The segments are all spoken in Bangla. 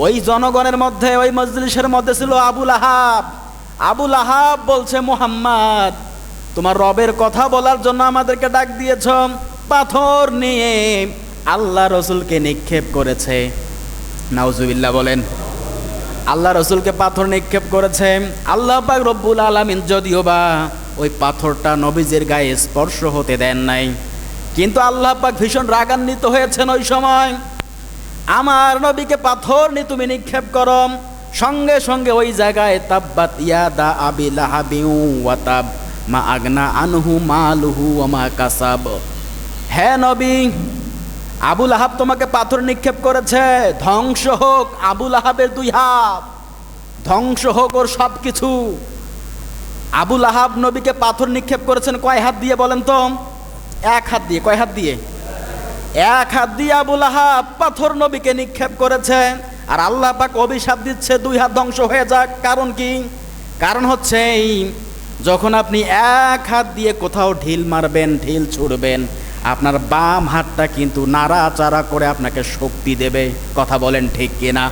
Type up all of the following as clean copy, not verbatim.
ওই জনগণের মধ্যে, ওই মজলিসের মধ্যে ছিল আবুল আহাব। আবুল আহাব বলছে, মুহাম্মদ, তোমার রবের কথা বলার জন্য আমাদেরকে ডাক দিয়েছ, পাথর নিয়ে আল্লাহ রসুলকে নিক্ষেপ করেছে। নাউজুবিল্লাহ বলেন। আল্লাহ রসুলকে পাথর নিক্ষেপ করেছে। আল্লাহ পাক রব্বুল আলামিন যদিও বা ওই পাথরটা নবীজির গায়ে স্পর্শ হতে দেন নাই, কিন্তু আল্লাহ পাক ভীষণ রাগান্বিত হয়েছেন ওই সময়। আমার নবীকে পাথর নিয়ে তুমি নিক্ষেপ করো, সঙ্গে সঙ্গে ওই জায়গায় তাব্বাত ইয়াদা আবি লাহাবি ওয়া তাব মা আগনা আনহু মালুহু ওয়া মা কাসাব। হে নবী, আবুল আহাব তোমাকে পাথর নিক্ষেপ করেছে, ধ্বংস হোক আবুল আহাবের দুই হাত, ধ্বংস হোক ওর সব কিছু। আবুল আহাব নবীকে পাথর নিক্ষেপ করেছেন কয় হাত দিয়ে বলেন তো? এক হাত দিয়ে। কয় হাত দিয়ে? এক হাত দিয়ে আবুল আহাব পাথর নবীকে নিক্ষেপ করেছে। আর আল্লাহ পাক অভিশাপ দিচ্ছে দুই হাত ধ্বংস হয়ে যাক। কারণ কি? কারণ হচ্ছে এই, যখন আপনি এক হাত দিয়ে কোথাও ঢিল মারবেন, ঢিল ছুড়বেন, আপনার বাম হাতটা কিন্তু নাড়াচাড়া করে আপনাকে শক্তি দেবে। কথা বলেন ঠিক কিনা?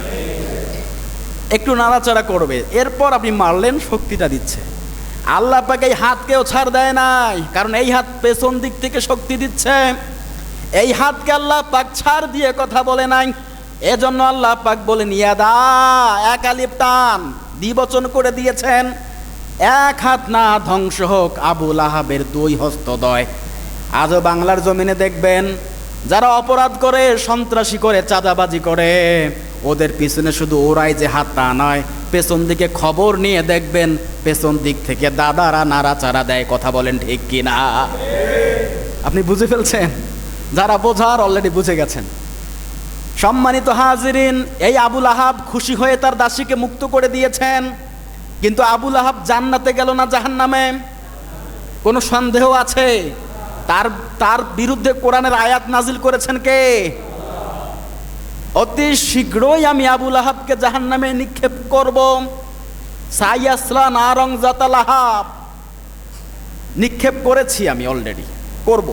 একটু নাড়াচাড়া করবে, এরপর আপনি মারলেন, শক্তিটা দিচ্ছে। আল্লাহ পাক এই হাতকেও ছাড় দেয় নাই, কারণ এই হাত পেছন দিক থেকে শক্তি দিচ্ছে। এই হাতকে আল্লাহ পাক ছাড় দিয়ে কথা বলে নাই। এজন্য আল্লাহ পাক বলেন ইয়াদা, এক আলিফ টান দ্বিবচন করে দিয়েছেন। এক হাত না, ধ্বংস হোক আবুল আহাবের দুই হস্তদ্বয়। আজও বাংলার জমিনে দেখবেন যারা অপরাধ করে, সন্ত্রাসী করে, চাঁদাবাজি করে, ওদের পিছনে শুধু ওরাই যে হাত তা নয়, পেছন দিকে খবর নিয়ে দেখবেন পেছন দিক থেকে দাদারা নাড়াচাড়া দেয়। কথা বলেন ঠিক কিনা? আপনি বুঝে ফেলছেন? যারা বোঝার অলরেডি বুঝে গেছেন। সম্মানিত হাজিরিন, এই আবুল আহাব খুশি হয়ে তার দাসীকে মুক্ত করে দিয়েছেন, কিন্তু আবুল আহাব জান্নাতে গেল না জাহান্নামে? কোনো সন্দেহ আছে? তার বিরুদ্ধে কোরআনের আয়াত নাজিল করেছেন কে? অতি শীঘ্রই আমি আবুল আহাবকে জাহান্নামে নিক্ষেপ করব। সাইয়াসলা নারং জাতা লাহাব, নিক্ষেপ করেছি আমি, অলরেডি করব।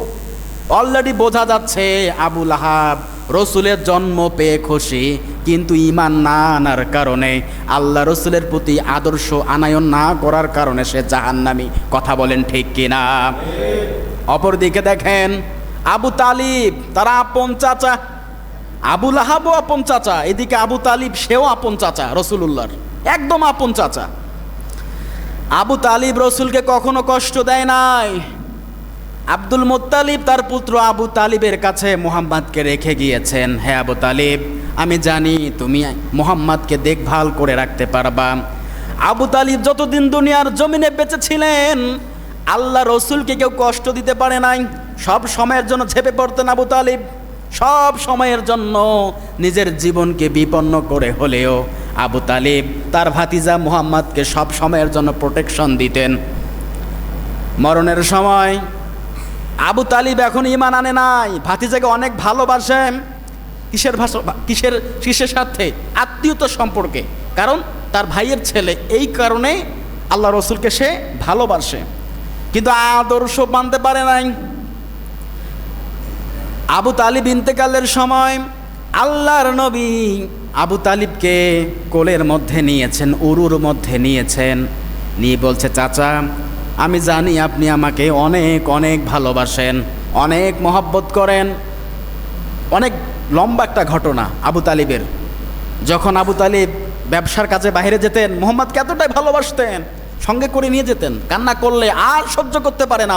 অলরেডি বোঝা যাচ্ছে আবুল আহাব রসুলের জন্ম পেয়ে খুশি, কিন্তু ঈমান না আনার কারণে, আল্লাহ রসুলের প্রতি আদর্শ আনায়ন না করার কারণে সে জাহান্নামী। কথা বলেন ঠিক কিনা? অপরদিকে দেখেন আবু তালিব, তারা আপন চাচা। আবুল আহাবও আপন চাচা, এদিকে আবু তালিব, সেও আপন চাচা রসুলুল্লাহর, একদম আপন চাচা। আবু তালিব রসুলকে কখনো কষ্ট দেয় নাই। আব্দুল মুত্তালিব তার পুত্র আবু তালিবের কাছে মুহাম্মদকে রেখে গিয়েছেন। হে আবু তালিব, আমি জানি তুমি মুহাম্মদকে দেখভাল করে রাখতে পারবা। আবু তালিব যতদিন দুনিয়ার জমিনে বেঁচে ছিলেন, আল্লাহ রসুলকে কেউ কষ্ট দিতে পারে নাই। সব সময়ের জন্য ঝেঁপে পড়তেন আবু তালিব, সব সময়ের জন্য নিজের জীবনকে বিপন্ন করে হলেও আবু তালিব তার ভাতিজা মুহাম্মদকে সব সময়ের জন্য প্রোটেকশন দিতেন। মরণের সময় আবু তালিব এখন ঈমান আনে নাই, ভাতিজাকে অনেক ভালোবাসেন। কিসের স্বার্থে? আত্মীয়তা সম্পর্কে, কারণ তার ভাইয়ের ছেলে, এই কারণে আল্লাহ রসুলকে সে ভালোবাসে, কিন্তু আদর্শ মানতে পারে নাই। আবু তালিব ইন্তেকালের সময় আল্লাহর নবী আবু তালিবকে কোলের মধ্যে নিয়েছেন, উরুর মধ্যে নিয়েছেন, নিয়ে বলছে, চাচা, আমি জানি আপনি আমাকে অনেক অনেক ভালোবাসেন, অনেক মহব্বত করেন। অনেক লম্বা একটা ঘটনা আবু তালিবের। যখন আবু তালিব ব্যবসার কাজে বাইরে যেতেন, মুহাম্মদকে এতটাই ভালোবাসতেন, সঙ্গে করে নিয়ে যেতেন। কান্না করলে আর সহ্য করতে পারে না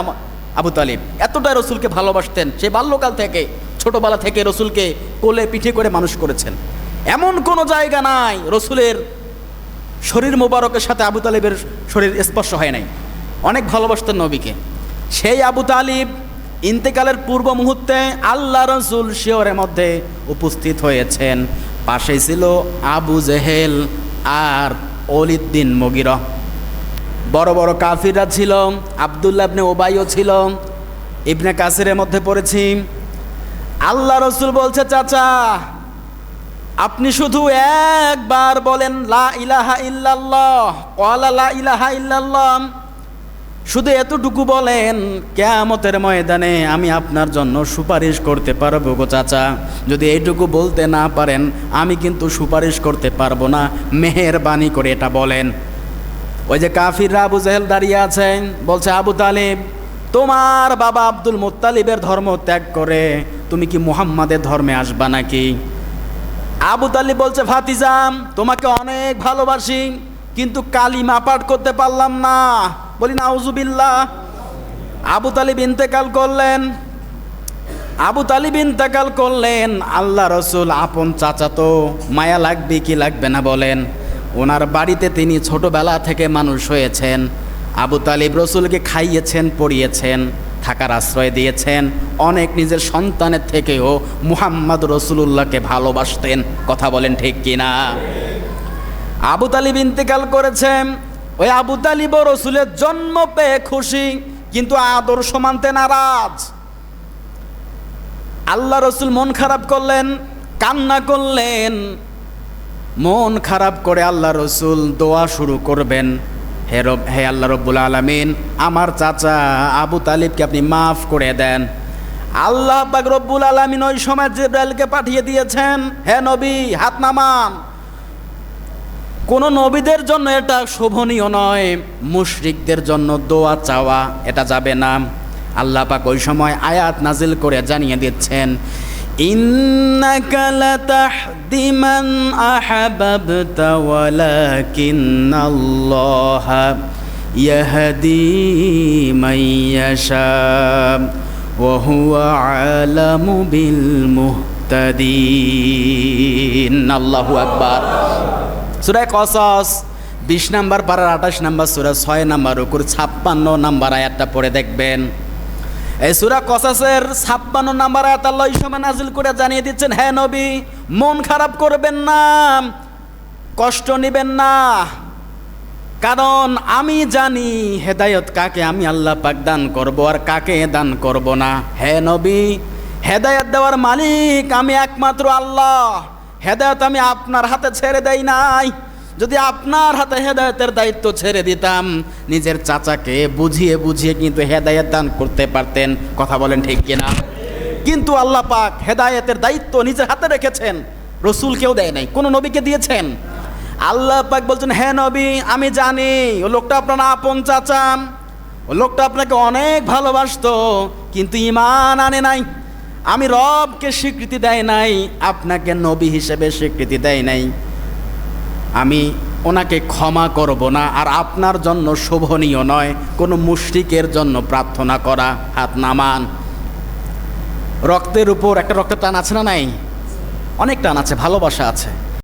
আবু তালিব, এতটাই রসুলকে ভালোবাসতেন। সে বাল্যকাল থেকে, ছোটবেলা থেকে রসুলকে কোলে পিঠে করে মানুষ করেছেন। এমন কোনো জায়গা নাই রসুলের শরীর মোবারকের সাথে আবু তালিবের শরীর স্পর্শ হয় নাই। অনেক ভালোবাসতেন নবীকে। সেই আবু তালিব ইন্তেকালের পূর্ব মুহূর্তে আল্লাহ রসুল শিয়রের মধ্যে উপস্থিত হয়েছেন। পাশেই ছিল আবু জেহেল আর ওলিদ্দিন মুগিরা। বড় বড় কাফিররা ছিল, আব্দুল্লাহ ইবনে উবাইও ছিল। ইবনে কাসিরের মধ্যে পড়েছি। আল্লাহ রসুল বলছে, চাচা, আপনি শুধু একবার বলেন লা ইলাহা ইল্লাল্লাহ, ক্বালা লা ইলাহা ইল্লাল্লাহ, শুধু এতটুকু বলেন, কিয়ামতের ময়দানে আমি আপনার জন্য সুপারিশ করতে পারবো গো চাচা। যদি এইটুকু বলতে না পারেন আমি কিন্তু সুপারিশ করতে পারবো না, মেহেরবানি করে এটা বলেন। ওই যে কাফিররা আবু জেহেল দাঁড়িয়ে আছেন, বলছে আবু তালিব তোমার বাবা আব্দুল মুত্তালিবের ধর্ম ত্যাগ করে তুমি কি মুহাম্মাদের ধর্মে আসবা নাকি? আবু তালিব বলছে ভাতিজাম তোমাকে অনেক ভালোবাসি, কিন্তু কালিমা পাঠ করতে পারলাম না। বলি নাউজুবিল্লাহ। আবু তালিব ইন্তেকাল করলেন। আল্লাহ রসুল আপন চাচা তো, মায়া লাগবে কি লাগবে না বলেন? ওনার বাড়িতে তিনি ছোটবেলা থেকে মানুষ হয়েছেন। আবু তালিব রসুলকে খাইয়েছেন, পড়িয়েছেন, থাকার আশ্রয় দিয়েছেন। অনেক নিজের সন্তানের থেকেও মুহাম্মদ রসুলুল্লাহকে ভালোবাসতেন। কথা বলেন ঠিক কিনা? আবু তালিব ইন্তেকাল করেছেন। ওই আবু তালিব রসুলের জন্ম পেয়ে খুশি, কিন্তু আদর্শ মানতে নারাজ। আল্লাহ রসুল মন খারাপ করলেন, কান্না করলেন। মন খারাপ করে আল্লাহ রসুল দোয়া শুরু করবেন, হে আল্লাহ রব্বুল আলামিন আমার চাচা আবু তালিবকে আপনি মাফ করে দেন। আল্লাহ পাক রব্বুল আলামিন ওই সময় জিবরাইলকে পাঠিয়ে দিয়েছেন, হে নবী হাত নামান। কোন নবীদের জন্য এটা শোভনীয় নয়, মুশরিকদের জন্য দোয়া চাওয়া এটা যাবে না। আল্লাহ পাক ওই সময় আয়াত নাজিল করে জানিয়ে দিচ্ছেন, ইন্নাকা লাতাহদি মান আহাবাবতা ওয়ালাকিন্নাল্লাহা ইয়াহদি মান ইয়াশা ওয়া হুয়া আলামু বিল মুহতাদিন। আল্লাহু আকবার। সূরা কসস 20 নম্বর পারার 28 নম্বর সূরা 6 নম্বর রুকুর 56 নম্বর আয়াতটা পড়ে দেখবেন। এই সূরা কসসের 56 নম্বর আয়াত আল্লাহ এই সময় নাজিল করে জানিয়ে দিচ্ছেন, হে নবী মন খারাপ করবেন না, কষ্ট নেবেন না, কারণ আমি জানি হেদায়েত কাকে আমি আল্লাহ পাক দান করব আর কাকে দান করব না। হে নবী হেদায়েত দেওয়ার মালিক আমি একমাত্র আল্লাহ। হেদায়েত আমি আপনার হাতে ছেড়ে দেই নাই। যদি আপনার হাতে হেদায়েতের দায়িত্ব ছেড়ে দিতাম, নিজের চাচাকে বুঝিয়ে বুঝিয়ে কিন্তু হেদায়েত দান করতে পারতেন। কথা বলেন ঠিক কিনা? কিন্তু আল্লাহ পাক হেদায়েতের দায়িত্ব নিজের হাতে রেখেছেন, রসুলকেও দেয় নাই, কোন নবীকে দিয়েছেন? আল্লাহ পাক বলছেন, হে নবী আমি জানি ও লোকটা আপনার আপন চাচা, ও লোকটা আপনাকে অনেক ভালোবাসতো, কিন্তু ঈমান আনে নাই। আমি রবকে স্বীকৃতি দেয় নাই, আপনাকে নবী হিসেবে স্বীকৃতি দেয় নাই। আমি ওনাকে ক্ষমা করব না। আর আপনার জন্য শোভনীয় নয় কোনো মুশরিকের জন্য প্রার্থনা করা। হাত নামান। রক্তের উপর একটা রক্তের টান আছে না নাই? অনেক টান আছে, ভালোবাসা আছে।